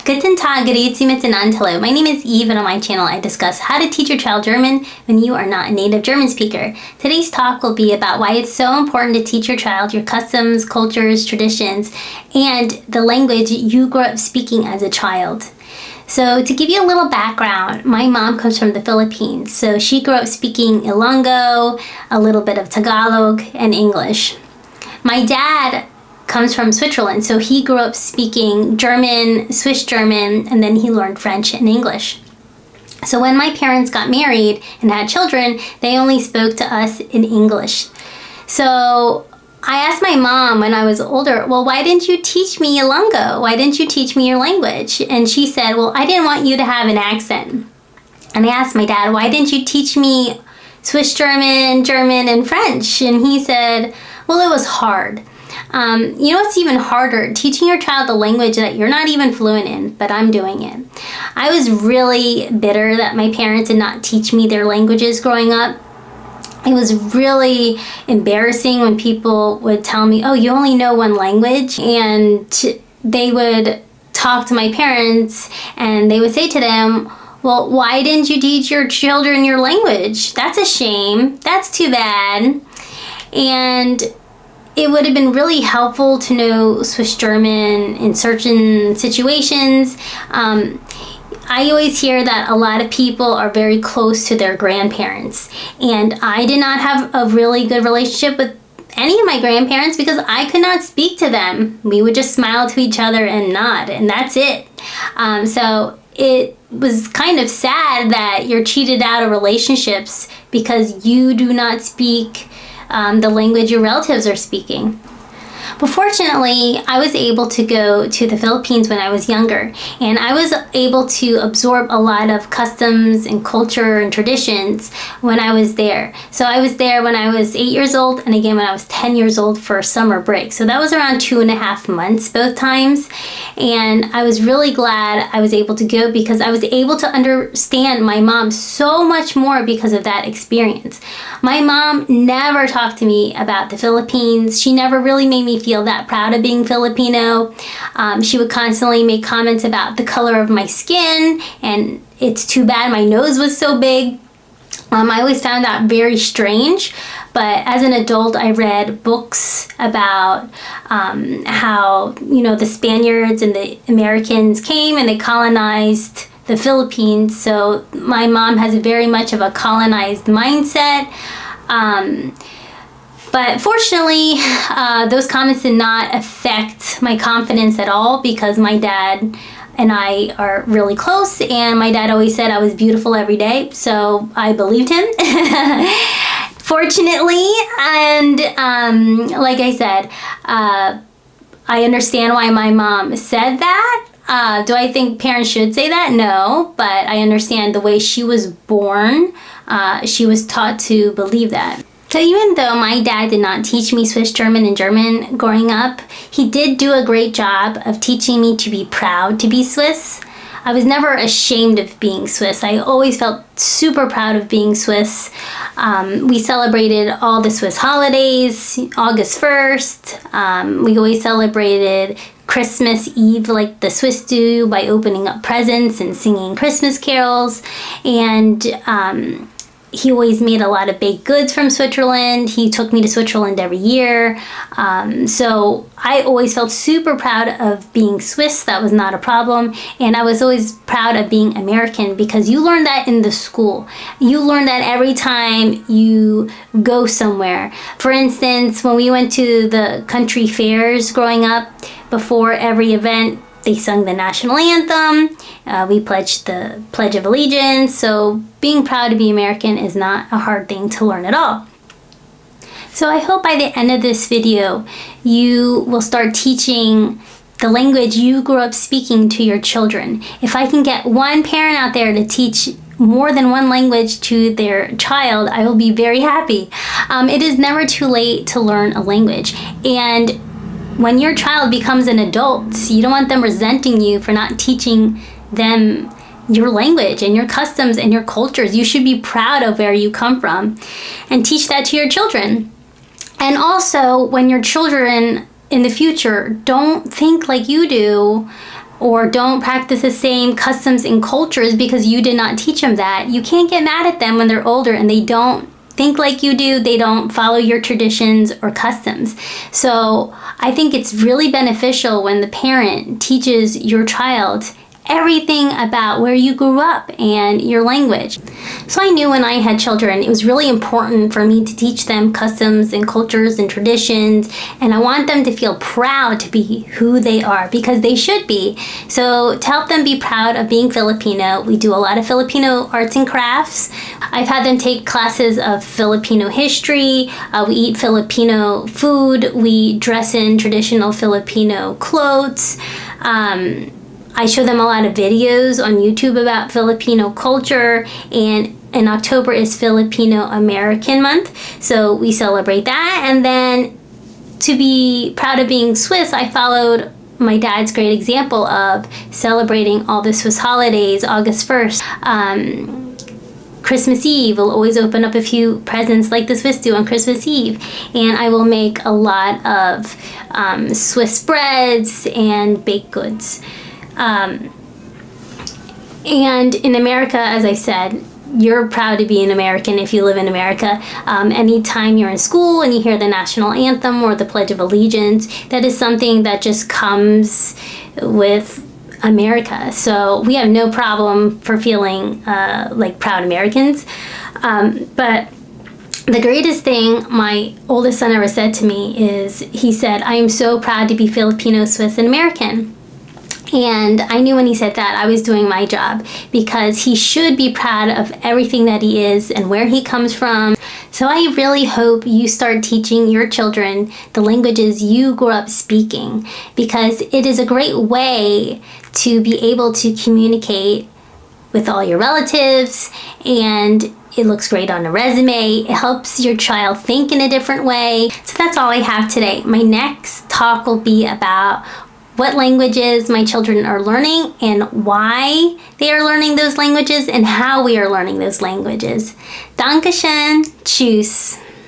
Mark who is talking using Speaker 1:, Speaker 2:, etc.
Speaker 1: Guten Tag, grüezi miteinander. Hello, my name is Eve, and on my channel I discuss how to teach your child German when you are not a native German speaker. Today's talk will be about why it's so important to teach your child your customs, cultures, traditions, and the language you grew up speaking as a child. So to give you a little background, my mom comes from the Philippines. So she grew up speaking Ilonggo, a little bit of Tagalog, and English. My dad comes from Switzerland, so he grew up speaking German, Swiss German, and then he learned French and English. So when my parents got married and had children, they only spoke to us in English. So I asked my mom when I was older, well, why didn't you teach me Ilonggo? Why didn't you teach me your language? And she said, well, I didn't want you to have an accent. And I asked my dad, why didn't you teach me Swiss German, German, and French? And he said, well, it was hard. You know what's even harder? Teaching your child a language that you're not even fluent in, but I'm doing it. I was really bitter that my parents did not teach me their languages growing up. It was really embarrassing when people would tell me, oh, you only know one language. And they would talk to my parents and they would say to them, well, why didn't you teach your children your language? That's a shame. That's too bad. And it would have been really helpful to know Swiss German in certain situations. I always hear that a lot of people are very close to their grandparents. And I did not have a really good relationship with any of my grandparents because I could not speak to them. We would just smile to each other and nod, and that's it. So it was kind of sad that you're cheated out of relationships because you do not speak the language your relatives are speaking. But fortunately, I was able to go to the Philippines when I was younger, and I was able to absorb a lot of customs and culture and traditions when I was there. So I was there when I was 8 years old, and again when I was 10 years old for a summer break. So that was around 2.5 months both times, and I was really glad I was able to go because I was able to understand my mom so much more because of that experience. My mom never talked to me about the Philippines. She never really made me feel that proud of being Filipino. She would constantly make comments about the color of my skin, and it's too bad my nose was so big. I always found that very strange, but as an adult I read books about how, the Spaniards and the Americans came and they colonized the Philippines, so my mom has very much of a colonized mindset. But fortunately, those comments did not affect my confidence at all because my dad and I are really close, and my dad always said I was beautiful every day, so I believed him. Fortunately, and like I said, I understand why my mom said that. Do I think parents should say that? No, but I understand the way she was born. She was taught to believe that. So even though my dad did not teach me Swiss German and German growing up, he did do a great job of teaching me to be proud to be Swiss. I was never ashamed of being Swiss. I always felt super proud of being Swiss. We celebrated all the Swiss holidays, August 1st. We always celebrated Christmas Eve like the Swiss do by opening up presents and singing Christmas carols. And he always made a lot of baked goods from Switzerland. He took me to Switzerland every year. So I always felt super proud of being Swiss. That was not a problem. And I was always proud of being American because you learn that in the school. You learn that every time you go somewhere. For instance, when we went to the country fairs growing up, before every event, they sung the national anthem. We pledged the Pledge of Allegiance. So being proud to be American is not a hard thing to learn at all. So I hope by the end of this video, you will start teaching the language you grew up speaking to your children. If I can get one parent out there to teach more than one language to their child, I will be very happy. It is never too late to learn a language. And when your child becomes an adult, you don't want them resenting you for not teaching them your language and your customs and your cultures. You should be proud of where you come from and teach that to your children. And also, when your children in the future don't think like you do or don't practice the same customs and cultures because you did not teach them that, you can't get mad at them when they're older and they don't think like you do, they don't follow your traditions or customs. So I think it's really beneficial when the parent teaches your child everything about where you grew up and your language. So I knew when I had children, it was really important for me to teach them customs and cultures and traditions, and I want them to feel proud to be who they are, because they should be. So to help them be proud of being Filipino, we do a lot of Filipino arts and crafts. I've had them take classes of Filipino history. We eat Filipino food. We dress in traditional Filipino clothes. I show them a lot of videos on YouTube about Filipino culture, and in October is Filipino American Month, so we celebrate that. And then to be proud of being Swiss, I followed my dad's great example of celebrating all the Swiss holidays. August 1st, Christmas Eve, we'll always open up a few presents like the Swiss do on Christmas Eve. And I will make a lot of Swiss breads and baked goods. And in America, as I said, you're proud to be an American if you live in America. Anytime you're in school and you hear the national anthem or the Pledge of Allegiance, that is something that just comes with America. So we have no problem for feeling like proud Americans. But the greatest thing my oldest son ever said to me is, he said, "I am so proud to be Filipino, Swiss, and American." And I knew when he said that I was doing my job, because he should be proud of everything that he is and where he comes from. So I really hope you start teaching your children the languages you grew up speaking, because it is a great way to be able to communicate with all your relatives, and it looks great on a resume. It helps your child think in a different way. So that's all I have today. My next talk will be about what languages my children are learning and why they are learning those languages and how we are learning those languages. Dankeschön. Tschüss.